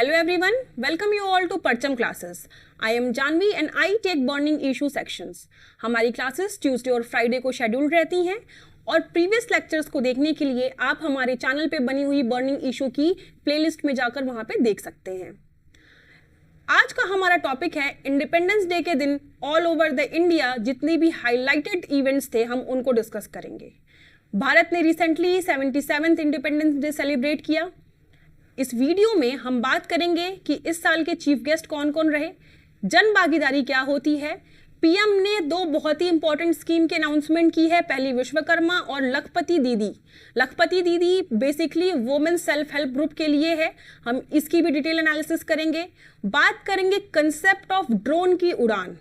Hello everyone, welcome you all to Parcham classes. I am Janvi and I take burning issue sections. हमारी classes Tuesday और Friday को scheduled रहती हैं और previous lectures को देखने के लिए आप हमारे चैनल पे बनी हुई बर्निंग इशू की प्लेलिस्ट में जाकर वहां पे देख सकते हैं। आज का हमारा टॉपिक है इंडिपेंडेंस डे के दिन ऑल ओवर द इंडिया जितने भी हाईलाइटेड इवेंट्स थे हम उनको डिस्कस करेंगे। भारत ने recently 77th independence day celebrate किया। इस वीडियो में हम बात करेंगे कि इस साल के चीफ गेस्ट कौन कौन रहे, जन भागीदारी क्या होती है, पीएम ने दो बहुत ही इंपॉर्टेंट स्कीम की अनाउंसमेंट की है, पहली विश्वकर्मा और लखपति दीदी। लखपति दीदी basically women self help group के लिए है, हम इसकी भी डिटेल एनालिसिस करेंगे। बात करेंगे कंसेप्ट ऑफ ड्रोन की उड़ान,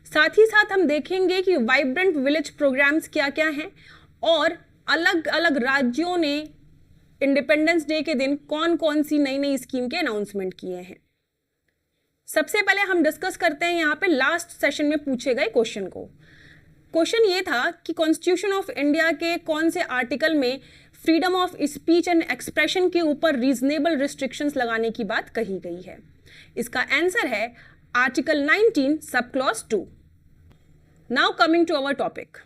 साथ ही साथ हम देखेंगे कि वाइब्रेंट विलेज प्रोग्राम्स क्या क्या हैं और अलग अलग राज्यों ने इंडिपेंडेंस डे के दिन कौन कौन सी नई नई स्कीम के अनाउंसमेंट किए हैं। सबसे पहले हम डिस्कस करते हैं यहाँ पे लास्ट सेशन में पूछे गए क्वेश्चन को। क्वेश्चन ये था कि कॉन्स्टिट्यूशन ऑफ इंडिया के कौन से आर्टिकल में freedom of speech and expression के ऊपर रीजनेबल रिस्ट्रिक्शंस लगाने की बात कही गई है। इसका आंसर है article 19 sub clause 2। Now coming to our topic.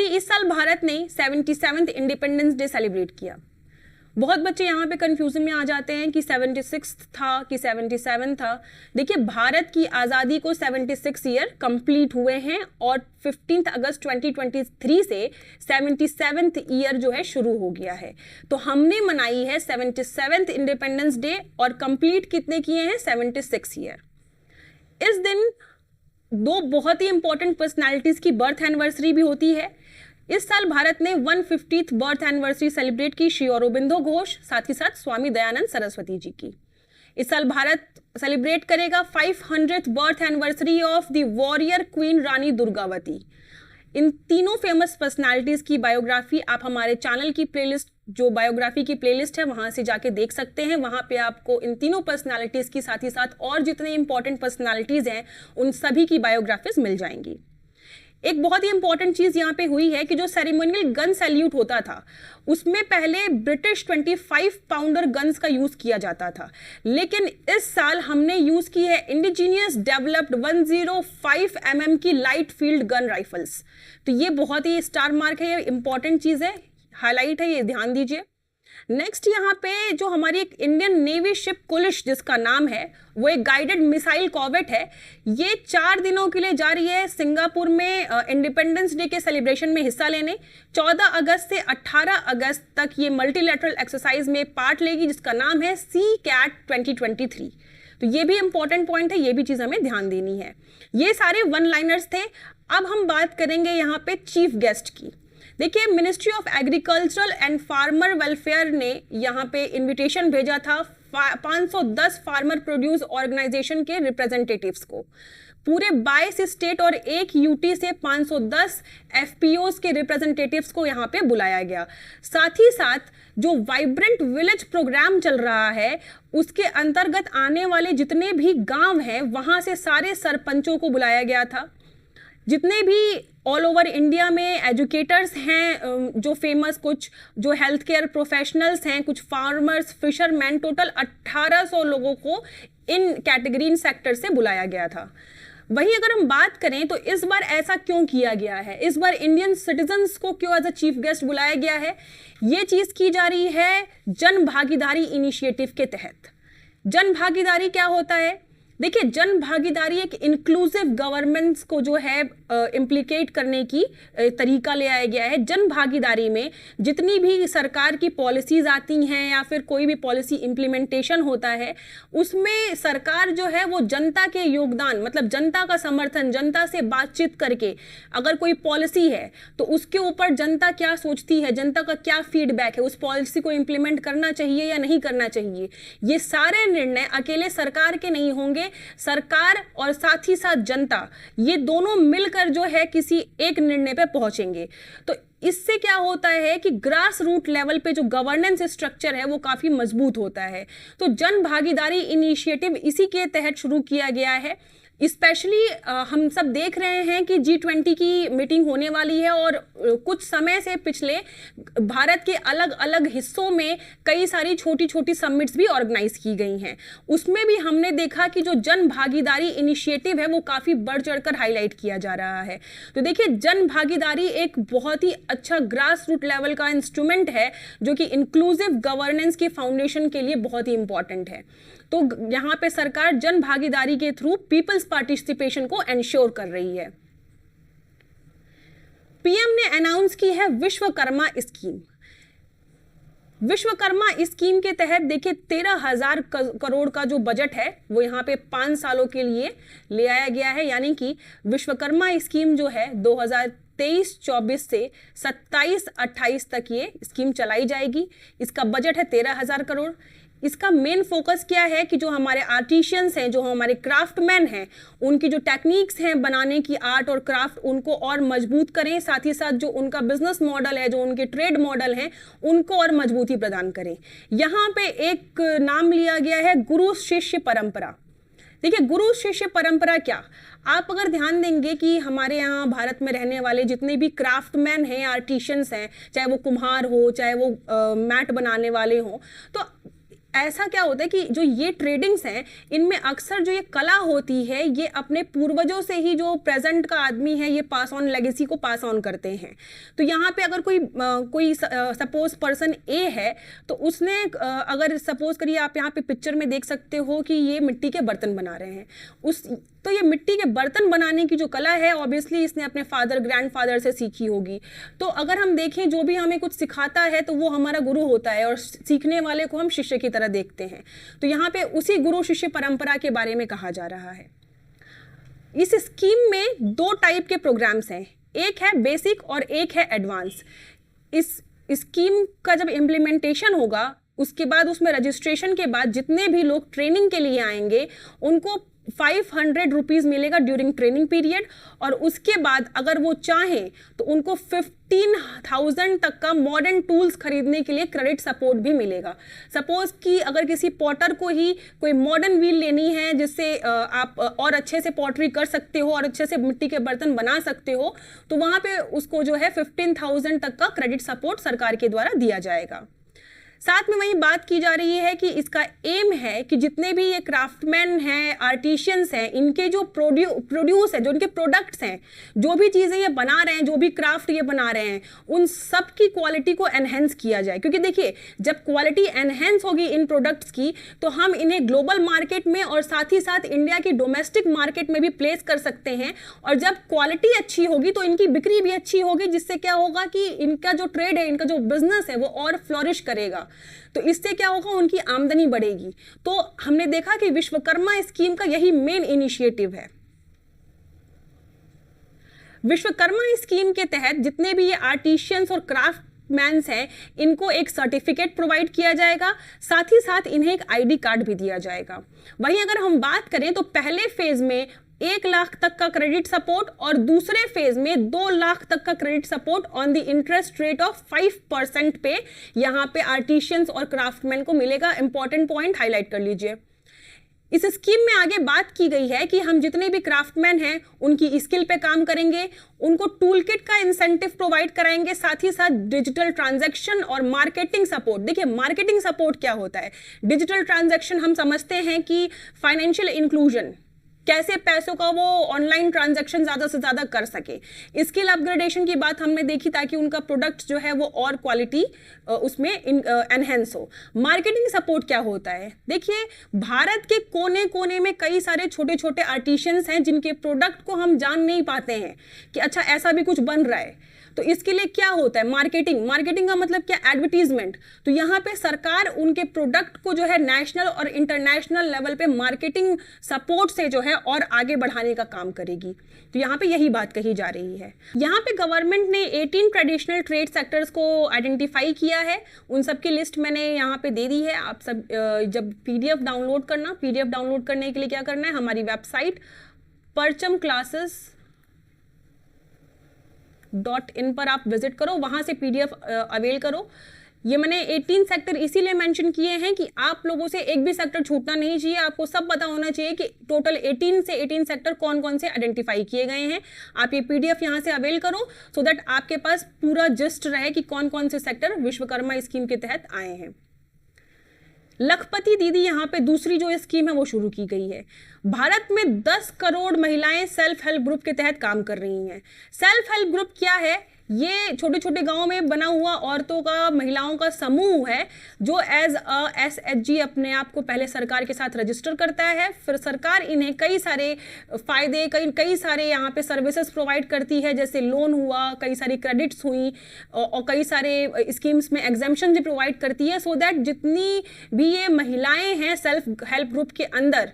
इस साल भारत ने 77th इंडिपेंडेंस डे सेलिब्रेट किया। बहुत बच्चे यहाँ पे कंफ्यूजन में आ जाते हैं कि 76 था कि 77 था। देखिए, भारत की आज़ादी को 76 ईयर कंप्लीट हुए हैं और 15 अगस्त 2023 से 77th ईयर जो है शुरू हो गया है। तो हमने मनाई है 77th इंडिपेंडेंस डे और कंप्लीट कितने किए हैं, 76 ईयर। इस दिन दो बहुत ही इंपॉर्टेंट पर्सनालिटीज की बर्थ एनिवर्सरी भी होती है। इस साल भारत ने 150th बर्थ एनिवर्सरी सेलिब्रेट की श्री अरबिंदो घोष, साथ ही साथ स्वामी दयानंद सरस्वती जी की। इस साल भारत सेलिब्रेट करेगा 500th birth anniversary of the warrior queen Rani Durgavati. इन तीनों फेमस पर्सनालिटीज की बायोग्राफी आप हमारे चैनल की प्लेलिस्ट, जो बायोग्राफी की प्लेलिस्ट है, वहां से जाके देख सकते हैं। वहां पे आपको इन तीनों पर्सनालिटीज की साथ ही साथ और जितने इंपॉर्टेंट पर्सनालिटीज हैं उन सभी की बायोग्राफीज मिल जाएंगी। एक बहुत ही इंपॉर्टेंट चीज यहाँ पे हुई है कि जो सेरेमोनियल गन सैल्यूट होता था उसमें पहले ब्रिटिश 25 पाउंडर गन्स का यूज किया जाता था, लेकिन इस साल हमने यूज की है इंडिजीनियस डेवलप्ड 105 mm की लाइट फील्ड गन राइफल्स। तो ये बहुत ही स्टार मार्क है, ये इंपॉर्टेंट चीज है, हाईलाइट है, ये ध्यान दीजिए। नेक्स्ट यहाँ पे जो हमारी एक इंडियन नेवी शिप कुलिश जिसका नाम है वो एक गाइडेड मिसाइल कॉर्वेट है। ये 4 दिनों के लिए जा रही है सिंगापुर में इंडिपेंडेंस डे के सेलिब्रेशन में हिस्सा लेने। 14 अगस्त से 18 अगस्त तक ये मल्टीलैटरल एक्सरसाइज में पार्ट लेगी जिसका नाम है सी कैट 2023। तो ये भी इंपॉर्टेंट पॉइंट है, ये भी चीज हमें ध्यान देनी है। ये सारे वन लाइनर्स थे। अब हम बात करेंगे यहाँ पे चीफ गेस्ट की। देखिए, ministry of agricultural and farmer welfare ने यहाँ पे इनविटेशन भेजा था 510 फार्मर प्रोड्यूस ऑर्गेनाइजेशन के रिप्रेजेंटेटिव्स को। पूरे 22 स्टेट और एक यूटी से 510 एफपीओस के रिप्रेजेंटेटिव्स को यहाँ पे बुलाया गया। साथ ही साथ जो वाइब्रेंट विलेज प्रोग्राम चल रहा है उसके अंतर्गत आने वाले जितने भी गांव हैं वहां से सारे सरपंचों को बुलाया गया था। जितने भी ऑल ओवर इंडिया में एजुकेटर्स हैं, जो फेमस, कुछ जो हेल्थ केयर प्रोफेशनल्स हैं, कुछ फार्मर्स, फिशरमैन, टोटल 1800 लोगों को इन कैटेगरी, इन सेक्टर से बुलाया गया था। वहीं अगर हम बात करें तो इस बार ऐसा क्यों किया गया है, इस बार इंडियन सिटीजन्स को क्यों एज अ चीफ गेस्ट बुलाया गया है, ये चीज की जा रही है जन भागीदारी इनिशिएटिव के तहत। जन भागीदारी क्या होता है? देखिए, जन भागीदारी एक इंक्लूसिव गवर्नेंस को जो है इम्प्लीकेट करने की तरीका ले आया गया है। जन भागीदारी में जितनी भी सरकार की पॉलिसीज आती हैं या फिर कोई भी पॉलिसी इम्प्लीमेंटेशन होता है उसमें सरकार जो है वो जनता के योगदान, मतलब जनता का समर्थन, जनता से बातचीत करके अगर कोई पॉलिसी है तो उसके ऊपर जनता क्या सोचती है, जनता का क्या फीडबैक है, उस पॉलिसी को इम्प्लीमेंट करना चाहिए या नहीं करना चाहिए, ये सारे निर्णय अकेले सरकार के नहीं होंगे। सरकार और साथ ही साथ जनता, ये दोनों मिलकर जो है किसी एक निर्णय पे पहुंचेंगे। तो इससे क्या होता है कि ग्रास रूट लेवल पे जो गवर्नेंस स्ट्रक्चर है वो काफी मजबूत होता है। तो जन भागीदारी इनिशिएटिव इसी के तहत शुरू किया गया है स्पेशली हम सब देख रहे हैं कि G20 की मीटिंग होने वाली है और कुछ समय से पिछले भारत के अलग अलग हिस्सों में कई सारी छोटी छोटी समिट्स भी ऑर्गेनाइज की गई हैं। उसमें भी हमने देखा कि जो जन भागीदारी इनिशिएटिव है वो काफ़ी बढ़ चढ़कर हाईलाइट किया जा रहा है। तो देखिए, जन भागीदारी एक बहुत ही अच्छा ग्रास रूट लेवल का इंस्ट्रूमेंट है जो कि इंक्लूसिव गवर्नेंस के फाउंडेशन के लिए बहुत ही इंपॉर्टेंट है। तो यहाँ पे सरकार जन भागीदारी के थ्रू पीपल्स पार्टिसिपेशन को एंश्योर कर रही है। पीएम ने अनाउंस की है विश्वकर्मा स्कीम। विश्वकर्मा स्कीम के तहत देखिए 13,000 करोड़ का जो बजट है वो यहाँ पे 5 सालों के लिए ले आया गया है। यानी कि विश्वकर्मा स्कीम जो है 2023-24 से 27-28 तक ये स्कीम चलाई जाएगी। इसका बजट है 13,000 करोड़। इसका मेन फोकस क्या है कि जो हमारे आर्टिशियंस हैं, जो हमारे क्राफ्टमैन हैं, उनकी जो टेक्निक्स हैं बनाने की, आर्ट और क्राफ्ट, उनको और मजबूत करें। साथ ही साथ जो उनका बिजनेस मॉडल है, जो उनके ट्रेड मॉडल हैं, उनको और मजबूती प्रदान करें। यहाँ पे एक नाम लिया गया है गुरु शिष्य परंपरा। देखिए, गुरु शिष्य परंपरा क्या, आप अगर ध्यान देंगे कि हमारे यहाँ भारत में रहने वाले जितने भी क्राफ्टमैन हैं, आर्टिशियंस हैं, चाहे वो कुम्हार हो, चाहे वो मैट बनाने वाले हों, तो ऐसा क्या होता है कि जो ये ट्रेडिंग्स हैं, इनमें अक्सर जो ये कला होती है ये अपने पूर्वजों से ही जो प्रेजेंट का आदमी है ये पास ऑन, लेगेसी को पास ऑन करते हैं। तो यहाँ पे अगर कोई सपोज पर्सन ए है तो उसने अगर सपोज करिए, आप यहाँ पे पिक्चर में देख सकते हो कि ये मिट्टी के बर्तन बना रहे हैं। तो ये मिट्टी के बर्तन बनाने की जो कला है ऑब्वियसली इसने अपने फादर, ग्रैंडफादर से सीखी होगी। तो अगर हम देखें, जो भी हमें कुछ सिखाता है तो वो हमारा गुरु होता है और सीखने वाले को हम शिष्य की तरह देखते हैं। तो यहाँ पे उसी गुरु शिष्य परंपरा के बारे में कहा जा रहा है। इस स्कीम में 2 टाइप के प्रोग्राम्स हैं, एक है बेसिक और एक है एडवांस। इस स्कीम का जब इम्प्लीमेंटेशन होगा उसके बाद उसमें रजिस्ट्रेशन के बाद जितने भी लोग ट्रेनिंग के लिए आएंगे उनको 500 रुपीज़ मिलेगा ड्यूरिंग ट्रेनिंग पीरियड, और उसके बाद अगर वो चाहें तो उनको 15,000 तक का मॉडर्न टूल्स खरीदने के लिए क्रेडिट सपोर्ट भी मिलेगा। सपोज कि अगर किसी पॉटर को ही कोई मॉडर्न व्हील लेनी है जिससे आप और अच्छे से पॉटरी कर सकते हो और अच्छे से मिट्टी के बर्तन बना सकते हो, तो वहाँ पे उसको जो है 15,000 तक का क्रेडिट सपोर्ट सरकार के द्वारा दिया जाएगा। साथ में वही बात की जा रही है कि इसका एम है कि जितने भी ये क्राफ्टमैन हैं, आर्टिशियंस हैं, इनके जो प्रोड्यूस है, जो इनके प्रोडक्ट्स हैं, जो भी चीज़ें ये बना रहे हैं, जो भी क्राफ्ट ये बना रहे हैं, उन सब की क्वालिटी को एनहेंस किया जाए। क्योंकि देखिए, जब क्वालिटी एनहेंस होगी इन प्रोडक्ट्स की तो हम इन्हें ग्लोबल मार्केट में और साथ ही साथ इंडिया की डोमेस्टिक मार्केट में भी प्लेस कर सकते हैं। और जब क्वालिटी अच्छी होगी तो इनकी बिक्री भी अच्छी होगी, जिससे क्या होगा कि इनका जो ट्रेड है, इनका जो बिजनेस है वो और फ्लोरिश करेगा। तो इससे क्या होगा, उनकी आमदनी बढ़ेगी। तो हमने देखा कि विश्वकर्मा स्कीम का यही मेन इनिशिएटिव है। विश्वकर्मा स्कीम के तहत जितने भी ये आर्टिशियंस और क्राफ्टमैन्स हैं, इनको एक सर्टिफिकेट प्रोवाइड किया जाएगा, साथ ही साथ इन्हें एक आईडी कार्ड भी दिया जाएगा। वहीं अगर हम बात करें तो पहले फेज में 1 लाख तक का क्रेडिट सपोर्ट और दूसरे फेज में 2 लाख तक का credit support on the interest rate of 5% पे यहाँ पे आर्टिशियंस और क्राफ्टमैन को मिलेगा। इंपॉर्टेंट पॉइंट हाईलाइट कर लीजिए। इस स्कीम में आगे बात की गई है कि हम जितने भी क्राफ्टमैन हैं उनकी स्किल पे काम करेंगे, उनको टूल किट का इंसेंटिव प्रोवाइड कराएंगे, साथ ही साथ डिजिटल ट्रांजैक्शन और मार्केटिंग सपोर्ट। देखिए, मार्केटिंग सपोर्ट क्या होता है? डिजिटल ट्रांजैक्शन हम समझते हैं कि फाइनेंशियल इंक्लूजन, कैसे पैसों का वो ऑनलाइन ट्रांजैक्शन ज़्यादा से ज़्यादा कर सके। स्किल अपग्रेडेशन की बात हमने देखी ताकि उनका प्रोडक्ट जो है वो और क्वालिटी उसमें एनहेंस हो। मार्केटिंग सपोर्ट क्या होता है? देखिए, भारत के कोने कोने में कई सारे छोटे छोटे आर्टिशियंस हैं जिनके प्रोडक्ट को हम जान नहीं पाते हैं कि अच्छा ऐसा भी कुछ बन रहा है। तो इसके लिए क्या होता है? मार्केटिंग का मतलब क्या? एडवर्टीजमेंट। तो यहाँ पे सरकार उनके प्रोडक्ट को जो है नेशनल और इंटरनेशनल लेवल पे मार्केटिंग सपोर्ट से जो है और आगे बढ़ाने का काम करेगी। तो यहाँ पे यही बात कही जा रही है। यहाँ पे गवर्नमेंट ने 18 ट्रेडिशनल ट्रेड सेक्टर्स को आइडेंटिफाई किया है। उन सब की लिस्ट मैंने यहाँ पे दे दी है। आप सब जब पीडीएफ डाउनलोड करने के लिए क्या करना है, हमारी वेबसाइट perchamclasses.in पर आप विजिट करो, वहां से पीडीएफ अवेल करो। ये मैंने 18 सेक्टर इसीलिए मेंशन किए हैं कि आप लोगों से एक भी सेक्टर छूटना नहीं चाहिए, आपको सब पता होना चाहिए कि टोटल 18 से 18 सेक्टर कौन कौन से आइडेंटिफाई किए गए हैं। आप ये पीडीएफ यहाँ से अवेल करो सो दैट आपके पास पूरा जिस्ट रहे कि कौन कौन से सेक्टर विश्वकर्मा स्कीम के तहत आए हैं। लखपति दीदी यहाँ पे दूसरी जो स्कीम है वो शुरू की गई है। भारत में 10 करोड़ महिलाएं सेल्फ हेल्प ग्रुप के तहत काम कर रही हैं। सेल्फ हेल्प ग्रुप क्या है? ये छोटे छोटे गांव में बना हुआ औरतों का, महिलाओं का समूह है जो एज अ एसएचजी अपने आप को पहले सरकार के साथ रजिस्टर करता है, फिर सरकार इन्हें कई सारे फायदे, कई सारे यहाँ पे सर्विसेज प्रोवाइड करती है, जैसे लोन हुआ, कई सारी क्रेडिट्स हुई और कई सारे स्कीम्स में एग्जेम्पशन भी प्रोवाइड करती है, सो दैट जितनी भी ये महिलाएं हैं सेल्फ हेल्प ग्रुप के अंदर,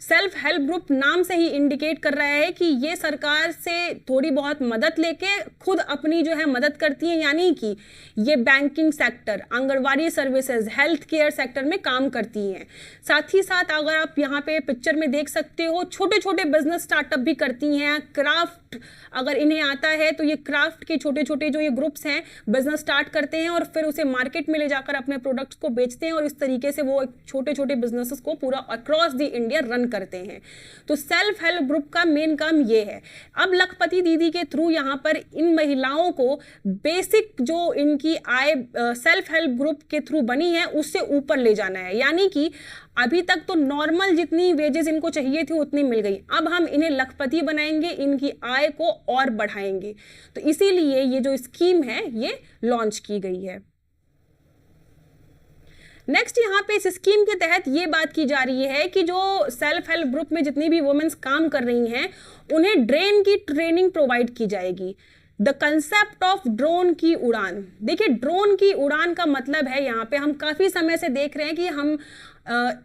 सेल्फ हेल्प ग्रुप नाम से ही इंडिकेट कर रहा है कि ये सरकार से थोड़ी बहुत मदद लेके खुद अपनी जो है मदद करती हैं, यानी कि ये banking sector, anganwadi services, health care sector में काम करती हैं। साथ ही साथ अगर आप यहाँ पे पिक्चर में देख सकते हो, छोटे छोटे बिजनेस स्टार्टअप भी करती हैं। क्राफ्ट अगर इन्हें आता है तो ये क्राफ्ट के छोटे छोटे जो ये ग्रुप्स हैं बिजनेस स्टार्ट करते हैं और फिर उसे मार्केट में ले जाकर अपने प्रोडक्ट्स को बेचते हैं और इस तरीके से वो छोटे छोटे बिजनेसेस को पूरा अक्रॉस द इंडिया रन करते हैं। तो सेल्फ हेल्प ग्रुप का मेन काम ये है। अब लखपति दीदी के थ्रू यहाँ पर इन महिलाओं को बेसिक जो इनकी आय सेल्फ हेल्प ग्रुप के थ्रू बनी है उससे ऊपर ले जाना है, यानी कि अभी तक तो नॉर्मल जितनी वेजेस इनको चाहिए थी उतनी मिल गई, अब हम इन्हें लखपति बनाएंगे, इनकी आय को और बढ़ाएंगे। तो इसीलिए ये जो स्कीम है ये लॉन्च की गई है। नेक्स्ट यहाँ पे इस स्कीम के तहत ये बात की जा रही है कि जो सेल्फ हेल्प ग्रुप में जितनी भी वुमेन्स काम कर रही हैं उन्हें ड्रोन की ट्रेनिंग प्रोवाइड की जाएगी। द कंसेप्ट ऑफ ड्रोन की उड़ान। देखिए, ड्रोन की उड़ान का मतलब है, यहाँ पे हम काफ़ी समय से देख रहे हैं कि हम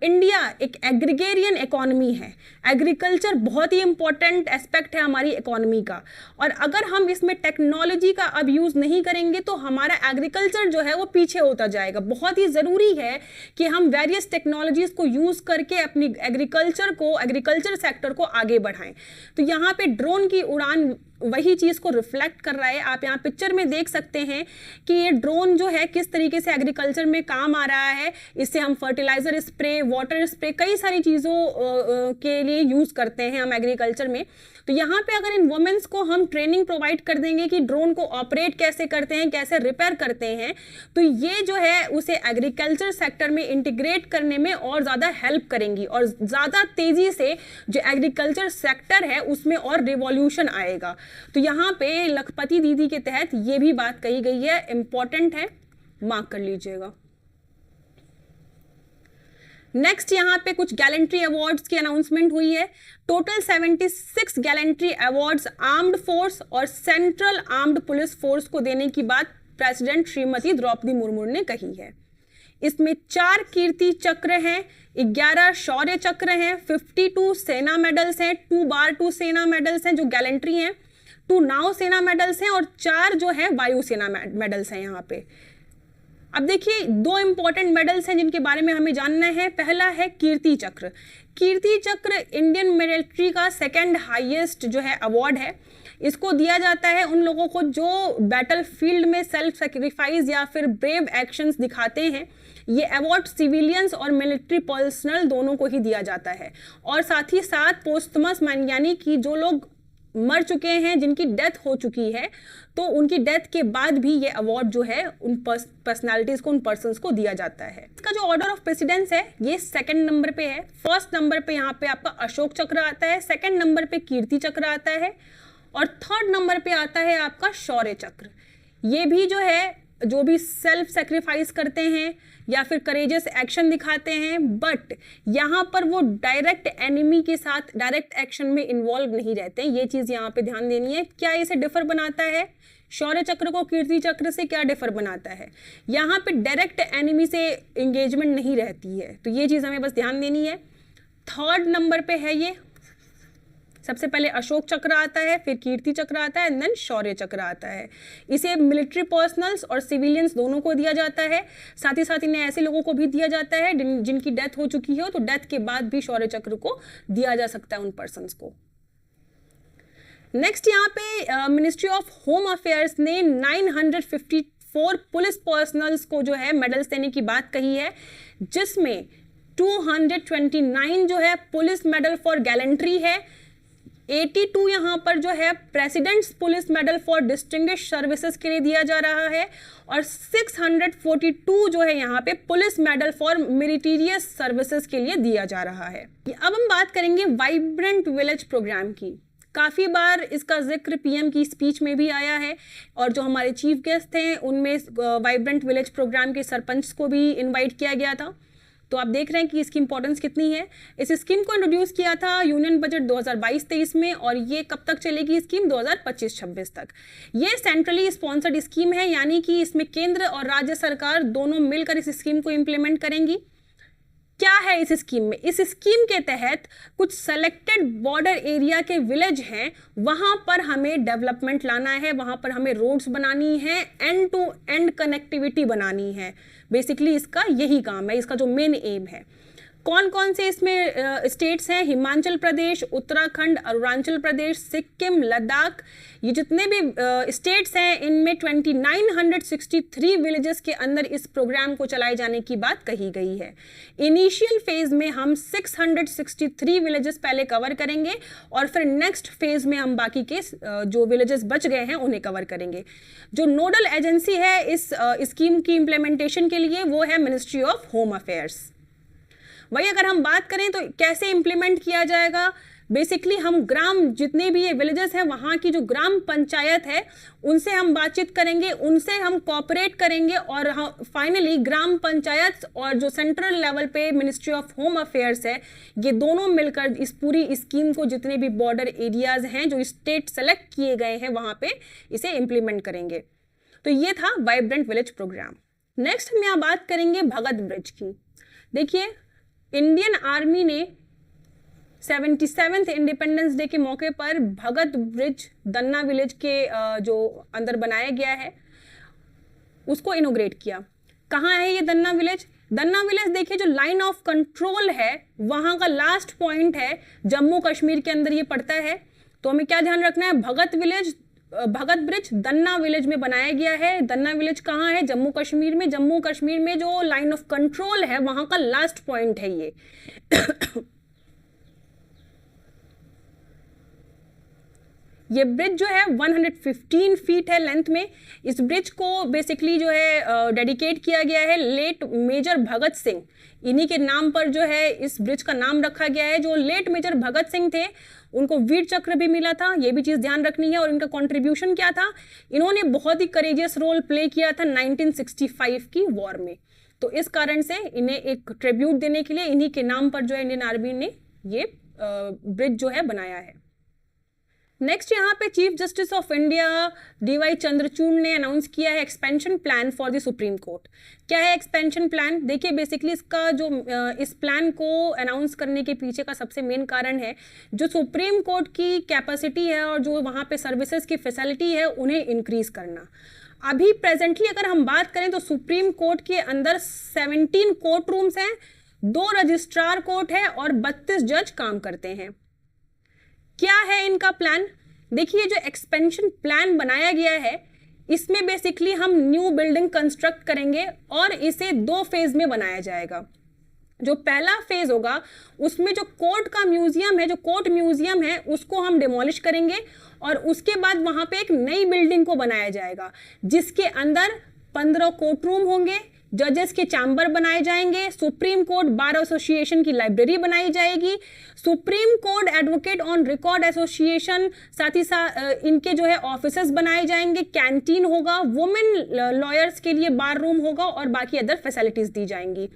इंडिया एक एग्रीगेरियन इकोनॉमी है। एग्रीकल्चर बहुत ही इंपॉर्टेंट एस्पेक्ट है हमारी इकोनॉमी का, और अगर हम इसमें टेक्नोलॉजी का अब यूज़ नहीं करेंगे तो हमारा एग्रीकल्चर जो है वो पीछे होता जाएगा। बहुत ही ज़रूरी है कि हम वेरियस टेक्नोलॉजीज़ को यूज़ करके अपनी एग्रीकल्चर सेक्टर को आगे बढ़ाएं। तो यहाँ पे ड्रोन की उड़ान वही चीज़ को रिफ्लेक्ट कर रहा है। आप यहाँ पिक्चर में देख सकते हैं कि ये ड्रोन जो है किस तरीके से एग्रीकल्चर में काम आ रहा है। इससे हम फर्टिलाइजर स्प्रे, वाटर स्प्रे, कई सारी चीज़ों के लिए यूज़ करते हैं हम एग्रीकल्चर में। तो यहाँ पे अगर इन वुमेन्स को हम ट्रेनिंग प्रोवाइड कर देंगे कि ड्रोन को ऑपरेट कैसे करते हैं, कैसे रिपेयर करते हैं, तो ये जो है उसे एग्रीकल्चर सेक्टर में इंटीग्रेट करने में और ज़्यादा हेल्प करेंगी और ज़्यादा तेज़ी से जो एग्रीकल्चर सेक्टर है उसमें और रिवॉल्यूशन आएगा। तो यहाँ पे लखपति दीदी के तहत ये भी बात कही गई है, इंपॉर्टेंट है, मार्क कर लीजिएगा। नेक्स्ट यहाँ पे कुछ गैलेंट्री अवार्ड्स की अनाउंसमेंट हुई है। Total 76 gallantry awards armed force और सेंट्रल आर्म्ड पुलिस फोर्स को देने की बात प्रेसिडेंट श्रीमती द्रौपदी मुर्मू ने कही है। इसमें 4 कीर्ति चक्र हैं, 11 शौर्य चक्र हैं, 52 सेना मेडल्स हैं, 2 बार 2 सेना मेडल्स हैं जो गैलेंट्री हैं, 2 नाव सेना मेडल्स हैं और 4 जो है वायु सेना मेडल्स हैं यहाँ पे। अब देखिए, 2 इंपॉर्टेंट मेडल्स हैं जिनके बारे में हमें जानना है। पहला है कीर्ति चक्र। कीर्ति चक्र इंडियन मिलिट्री का 2nd हाईएस्ट जो है अवार्ड है। इसको दिया जाता है उन लोगों को जो बैटल फील्ड में सेल्फ सेक्रीफाइस या फिर ब्रेव एक्शंस दिखाते हैं। ये अवार्ड सिविलियंस और मिलिट्री पर्सनल दोनों को ही दिया जाता है। और साथ ही साथ पोस्टमस यानी कि जो लोग मर चुके हैं, जिनकी डेथ हो चुकी है, तो उनकी डेथ के बाद भी ये अवार्ड जो है उन पर्सनालिटीज को, उन पर्सन्स को दिया जाता है। इसका जो ऑर्डर ऑफ प्रेसिडेंस है ये 2nd नंबर पे है। 1st नंबर पे यहाँ पे आपका अशोक चक्र आता है, 2nd नंबर पे कीर्ति चक्र आता है और 3rd नंबर पे आता है आपका शौर्य चक्र। ये भी जो है, जो भी सेल्फ सेक्रीफाइस करते हैं या फिर करेजियस एक्शन दिखाते हैं, बट यहाँ पर वो डायरेक्ट एनिमी के साथ डायरेक्ट एक्शन में इन्वॉल्व नहीं रहते हैं। ये चीज़ यहाँ पे ध्यान देनी है। क्या इसे डिफर बनाता है शौर्य चक्र को कीर्ति चक्र से? क्या डिफर बनाता है? यहाँ पे डायरेक्ट एनिमी से एंगेजमेंट नहीं रहती है, तो ये चीज़ हमें बस ध्यान देनी है। 3rd नंबर पे है ये। सबसे पहले अशोक चक्र आता है, फिर कीर्ति चक्र आता है, देन शौर्य चक्र आता है। इसे मिलिट्री पर्सनल्स और सिविलियंस दोनों को दिया जाता है। साथ ही साथ इन्हें ऐसे लोगों को भी दिया जाता है जिनकी डेथ हो चुकी हो, तो डेथ के बाद भी शौर्य चक्र को दिया जा सकता है उन पर्सन्स को। नेक्स्ट यहाँ पे मिनिस्ट्री ऑफ होम अफेयर्स ने 4 पुलिस पर्सनल्स को जो है मेडल्स देने की बात कही है, जिसमें 229 जो है पुलिस मेडल फॉर गैलेंट्री है, 82 यहाँ पर जो है presidents police medal for distinguish services के लिए दिया जा रहा है, और 642 जो है यहाँ पे police medal for meritorious services के लिए दिया जा रहा है। अब हम बात करेंगे वाइब्रेंट विलेज प्रोग्राम की। काफ़ी बार इसका जिक्र पीएम की स्पीच में भी आया है, और जो हमारे चीफ गेस्ट थे उनमें वाइब्रेंट विलेज प्रोग्राम के सरपंच को भी इन्वाइट किया गया था। तो आप देख रहे हैं कि इसकी इंपॉर्टेंस कितनी है। इस स्कीम को इंट्रोड्यूस किया था यूनियन बजट 2022-23 में, और ये कब तक चलेगी स्कीम? 2025-26 तक। ये सेंट्रली स्पॉन्सर्ड स्कीम है, यानी कि इसमें केंद्र और राज्य सरकार दोनों मिलकर इस स्कीम को इम्प्लीमेंट करेंगी। क्या है इस स्कीम में? इस स्कीम के तहत कुछ सेलेक्टेड बॉर्डर एरिया के विलेज हैं, वहां पर हमें डेवलपमेंट लाना है, वहां पर हमें रोड्स बनानी है, एंड टू एंड कनेक्टिविटी बनानी है। बेसिकली इसका यही काम है, इसका जो मेन एम है। कौन कौन से इसमें स्टेट्स हैं? हिमाचल प्रदेश, उत्तराखंड, अरुणाचल प्रदेश, सिक्किम, लद्दाख, ये जितने भी स्टेट्स हैं इनमें 2963 विलेजेस के अंदर इस प्रोग्राम को चलाए जाने की बात कही गई है। इनिशियल फेज में हम 663 विलेजेस पहले कवर करेंगे, और फिर नेक्स्ट फेज में हम बाकी के जो विलेजेस बच गए हैं उन्हें कवर करेंगे। जो नोडल एजेंसी है इस स्कीम की इम्प्लीमेंटेशन के लिए वो है मिनिस्ट्री ऑफ होम अफेयर्स। वही अगर हम बात करें तो कैसे इम्प्लीमेंट किया जाएगा? बेसिकली हम ग्राम जितने भी ये विलेजेस हैं वहाँ की जो ग्राम पंचायत है उनसे हम बातचीत करेंगे, उनसे हम कोऑपरेट करेंगे, और फाइनली ग्राम पंचायत और जो सेंट्रल लेवल पे मिनिस्ट्री ऑफ होम अफेयर्स है, ये दोनों मिलकर इस पूरी स्कीम को जितने भी बॉर्डर एरियाज हैं जो स्टेट सेलेक्ट किए गए हैं वहाँ पे इसे इम्प्लीमेंट करेंगे। तो ये था वाइब्रेंट विलेज प्रोग्राम। नेक्स्ट हम यहाँ बात करेंगे भगत ब्रिज की। देखिए, इंडियन आर्मी ने 77वें इंडिपेंडेंस डे के मौके पर भगत ब्रिज दन्ना विलेज के जो अंदर बनाया गया है उसको इनोग्रेट किया। कहाँ है ये दन्ना विलेज? दन्ना विलेज देखिए, जो लाइन ऑफ कंट्रोल है वहाँ का लास्ट पॉइंट है, जम्मू कश्मीर के अंदर ये पड़ता है। तो हमें क्या ध्यान रखना है? भगत ब्रिज दन्ना विलेज में बनाया गया है। दन्ना विलेज कहाँ है? जम्मू कश्मीर में। जम्मू कश्मीर में जो लाइन ऑफ कंट्रोल है वहां का लास्ट पॉइंट है ये। ये ब्रिज जो है 115 फीट है लेंथ में। इस ब्रिज को बेसिकली जो है डेडिकेट किया गया है लेट मेजर भगत सिंह, इन्हीं के नाम पर जो है इस ब्रिज का नाम रखा गया है। जो लेट मेजर भगत सिंह थे उनको वीर चक्र भी मिला था, ये भी चीज़ ध्यान रखनी है। और इनका कंट्रीब्यूशन क्या था? इन्होंने बहुत ही करेजियस रोल प्ले किया था 1965 की वॉर में। तो इस कारण से इन्हें एक ट्रिब्यूट देने के लिए इन्हीं के नाम पर जो है इंडियन आर्मी ने ये ब्रिज जो है बनाया है। नेक्स्ट यहाँ पे chief justice of India DY Chandrachud ने अनाउंस किया है expansion plan for the supreme court. क्या है एक्सपेंशन प्लान? देखिए, बेसिकली इसका जो इस प्लान को अनाउंस करने के पीछे का सबसे मेन कारण है जो सुप्रीम कोर्ट की कैपेसिटी है और जो वहाँ पे सर्विसेज की फैसिलिटी है उन्हें इंक्रीज करना। अभी प्रेजेंटली अगर हम बात करें तो सुप्रीम कोर्ट के अंदर 17 कोर्ट रूम्स हैं, 2 रजिस्ट्रार कोर्ट है और 32 जज काम करते हैं। क्या है इनका प्लान? देखिए, जो एक्सपेंशन प्लान बनाया गया है इसमें बेसिकली हम न्यू बिल्डिंग कंस्ट्रक्ट करेंगे और इसे 2 फेज में बनाया जाएगा। जो पहला फेज होगा उसमें जो कोर्ट का म्यूजियम है, जो कोर्ट म्यूजियम है, उसको हम डिमोलिश करेंगे और उसके बाद वहां पे एक नई बिल्डिंग को बनाया जाएगा जिसके अंदर 15 कोर्ट रूम होंगे, जजेस के चैम्बर बनाए जाएंगे, सुप्रीम कोर्ट बार एसोसिएशन की लाइब्रेरी बनाई जाएगी, supreme court advocate on record association, साथ ही साथ इनके जो है ऑफिसेस बनाए जाएंगे, कैंटीन होगा, वुमेन लॉयर्स के लिए बार रूम होगा और बाकी अदर फैसिलिटीज दी जाएंगी।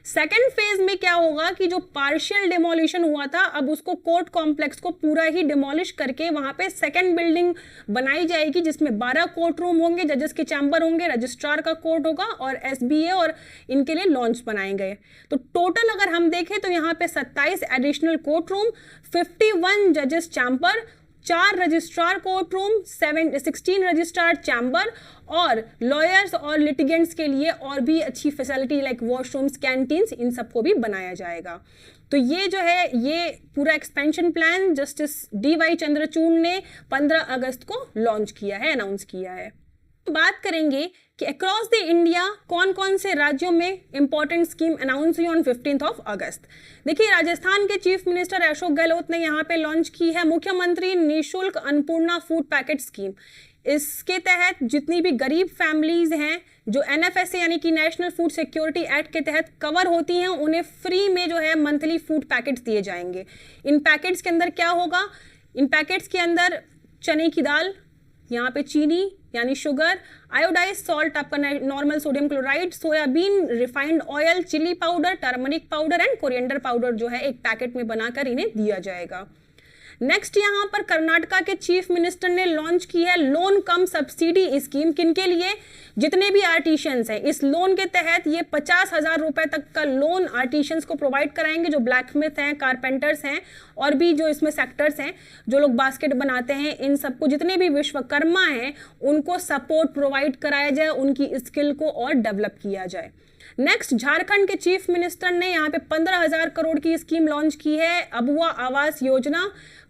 सेकेंड फेज में क्या होगा कि जो पार्शियल डिमोलिशन हुआ था अब उसको कोर्ट कॉम्प्लेक्स को पूरा ही डिमोलिश करके वहां पे सेकेंड बिल्डिंग बनाई जाएगी जिसमें 12 कोर्ट रूम होंगे, जजेस के चैम्बर होंगे, रजिस्ट्रार का कोर्ट होगा और SBA और इनके लिए लॉन्च बनाए गए। तो टोटल अगर हम देखें तो यहाँ पे 27 एडिशनल कोर्ट रूम, 51 जजेस chamber, 4 registrar court room, 16 registrar chamber और लॉयर्स और लिटिगेंट्स के लिए और भी अच्छी फैसिलिटी लाइक वॉशरूम्स, कैंटीन्स, इन सबको भी बनाया जाएगा। तो ये जो है ये पूरा expansion plan justice DY Chandrachud ने 15 अगस्त को लॉन्च किया है, अनाउंस किया है। बात करेंगे कि अक्रॉस द इंडिया कौन कौन से राज्यों में इंपॉर्टेंट स्कीम अनाउंस हुई ऑन 15 अगस्त। देखिए, राजस्थान के चीफ मिनिस्टर अशोक गहलोत ने यहाँ पे लॉन्च की है मुख्यमंत्री निःशुल्क अन्नपूर्णा फूड पैकेट स्कीम। इसके तहत जितनी भी गरीब फैमिलीज हैं जो NFSA यानी कि नेशनल फूड सिक्योरिटी एक्ट के तहत कवर होती हैं, उन्हें फ्री में जो है मंथली फूड पैकेट्स दिए जाएंगे। इन पैकेट्स के अंदर क्या होगा, इन पैकेट्स के अंदर चने की दाल, यहाँ पे चीनी यानी शुगर, आयोडाइज सॉल्ट आपका normal sodium chloride, soybean refined oil, chilli powder, turmeric powder and coriander powder जो है एक पैकेट में बनाकर इन्हें दिया जाएगा। नेक्स्ट यहाँ पर कर्नाटका के चीफ मिनिस्टर ने लॉन्च की है लोन कम सब्सिडी स्कीम। किनके लिए, जितने भी आर्टिशियंस हैं, इस लोन के तहत ये 50,000 रुपए तक का लोन आर्टिशियंस को प्रोवाइड कराएंगे, जो ब्लैकस्मिथ हैं, कारपेंटर्स हैं और भी जो इसमें सेक्टर्स हैं, जो लोग बास्केट बनाते हैं, इन सबको जितने भी विश्वकर्मा हैं उनको सपोर्ट प्रोवाइड कराया जाए, उनकी स्किल को और डेवलप किया जाए। नेक्स्ट, झारखंड के चीफ मिनिस्टर ने यहाँ पे 15,000 करोड़ की स्कीम लॉन्च की है, अबुआ आवास योजना।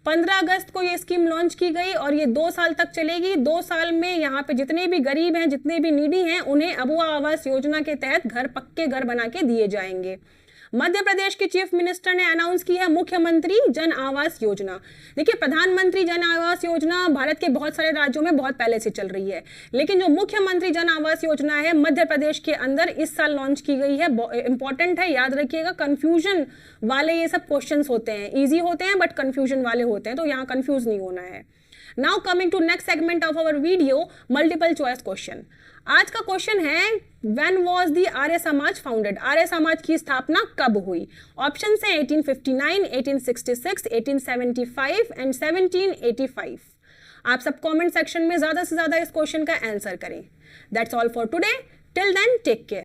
15 अगस्त को ये स्कीम लॉन्च की गई और ये 2 साल तक चलेगी। 2 साल में यहाँ पे जितने भी गरीब हैं, जितने भी नीडी हैं, उन्हें अबुआ आवास योजना के तहत घर, पक्के घर बना के दिए जाएंगे। मध्य प्रदेश के चीफ मिनिस्टर ने अनाउंस की है मुख्यमंत्री जन आवास योजना। देखिए, प्रधानमंत्री जन आवास योजना भारत के बहुत सारे राज्यों में बहुत पहले से चल रही है, लेकिन जो मुख्यमंत्री जन आवास योजना है मध्य प्रदेश के अंदर इस साल लॉन्च की गई है। इंपॉर्टेंट है, याद रखिएगा, कंफ्यूजन वाले ये सब क्वेश्चंस होते हैं, इजी होते हैं बट कंफ्यूजन वाले होते हैं, तो यहाँ कंफ्यूज नहीं होना है। Now coming to next segment of our video, multiple choice question. आज का क्वेश्चन है, when was the Arya Samaj founded? Arya Samaj की स्थापना कब हुई? ऑप्शन है 1859, 1866, 1875 एंड 1785। आप सब कमेंट सेक्शन में ज्यादा से ज्यादा इस क्वेश्चन का आंसर करें। That's all for today, till then take care.